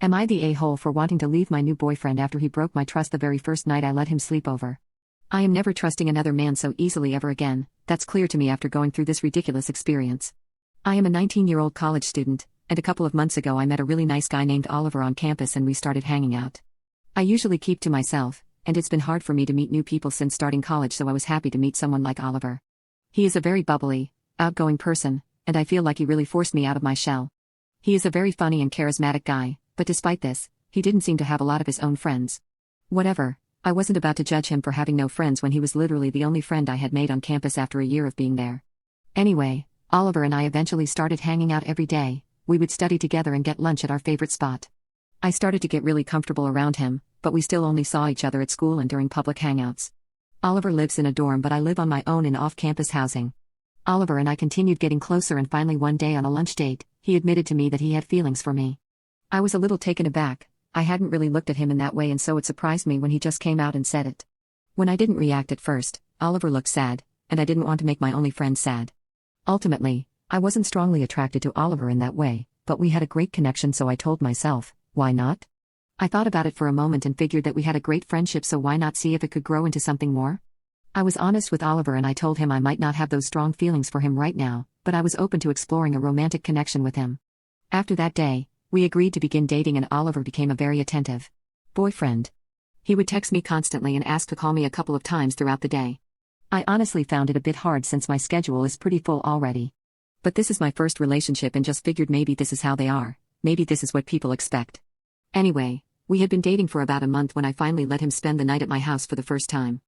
Am I the a-hole for wanting to leave my new boyfriend after he broke my trust the very first night I let him sleep over? I am never trusting another man so easily ever again. That's clear to me after going through this ridiculous experience. I am a 19-year-old college student, and a couple of months ago I met a really nice guy named Oliver on campus and we started hanging out. I usually keep to myself, and it's been hard for me to meet new people since starting college, so I was happy to meet someone like Oliver. He is a very bubbly, outgoing person, and I feel like he really forced me out of my shell. He is a very funny and charismatic guy, but despite this, he didn't seem to have a lot of his own friends. Whatever, I wasn't about to judge him for having no friends when he was literally the only friend I had made on campus after a year of being there. Anyway, Oliver and I eventually started hanging out every day. We would study together and get lunch at our favorite spot. I started to get really comfortable around him, but we still only saw each other at school and during public hangouts. Oliver lives in a dorm, but I live on my own in off-campus housing. Oliver and I continued getting closer, and finally one day on a lunch date, he admitted to me that he had feelings for me. I was a little taken aback. I hadn't really looked at him in that way, and so it surprised me when he just came out and said it. When I didn't react at first, Oliver looked sad, and I didn't want to make my only friend sad. Ultimately, I wasn't strongly attracted to Oliver in that way, but we had a great connection, so I told myself, why not? I thought about it for a moment and figured that we had a great friendship, so why not see if it could grow into something more? I was honest with Oliver and I told him I might not have those strong feelings for him right now, but I was open to exploring a romantic connection with him. After that day, we agreed to begin dating, and Oliver became a very attentive boyfriend. He would text me constantly and ask to call me a couple of times throughout the day. I honestly found it a bit hard since my schedule is pretty full already. But this is my first relationship and just figured maybe this is how they are, maybe this is what people expect. Anyway, we had been dating for about a month when I finally let him spend the night at my house for the first time.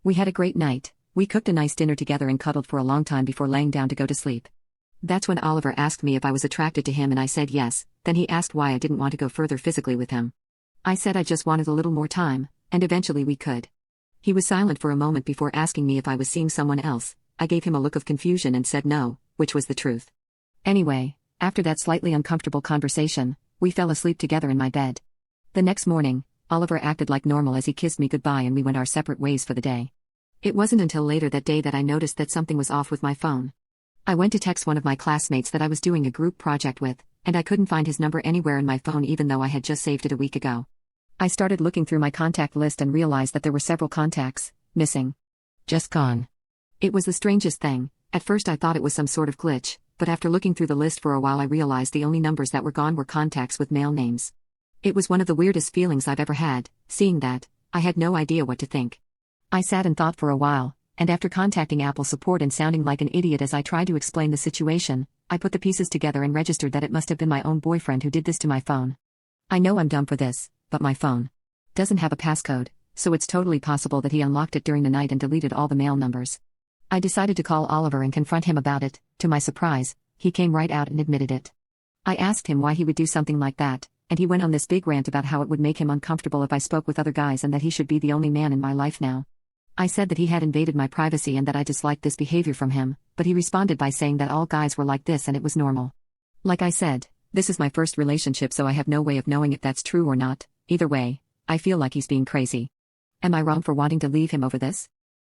We had a great night. We cooked a nice dinner together and cuddled for a long time before laying down to go to sleep. That's when Oliver asked me if I was attracted to him, and I said yes. Then he asked why I didn't want to go further physically with him. I said I just wanted a little more time, and eventually we could. He was silent for a moment before asking me if I was seeing someone else. I gave him a look of confusion and said no, which was the truth. Anyway, after that slightly uncomfortable conversation, we fell asleep together in my bed. The next morning, Oliver acted like normal as he kissed me goodbye and we went our separate ways for the day. It wasn't until later that day that I noticed that something was off with my phone. I went to text one of my classmates that I was doing a group project with, and I couldn't find his number anywhere in my phone even though I had just saved it a week ago. I started looking through my contact list and realized that there were several contacts missing. Just gone. It was the strangest thing. At first I thought it was some sort of glitch, but after looking through the list for a while I realized the only numbers that were gone were contacts with male names. It was one of the weirdest feelings I've ever had. Seeing that, I had no idea what to think. I sat and thought for a while, and after contacting Apple support and sounding like an idiot as I tried to explain the situation, I put the pieces together and registered that it must have been my own boyfriend who did this to my phone. I know I'm dumb for this, but my phone doesn't have a passcode, so it's totally possible that he unlocked it during the night and deleted all the male numbers. I decided to call Oliver and confront him about it. To my surprise, he came right out and admitted it. I asked him why he would do something like that, and he went on this big rant about how it would make him uncomfortable if I spoke with other guys and that he should be the only man in my life now. I said that he had invaded my privacy and that I disliked this behavior from him, but he responded by saying that all guys were like this and it was normal. Like I said, this is my first relationship, so I have no way of knowing if that's true or not. Either way, I feel like he's being crazy. Am I wrong for wanting to leave him over this?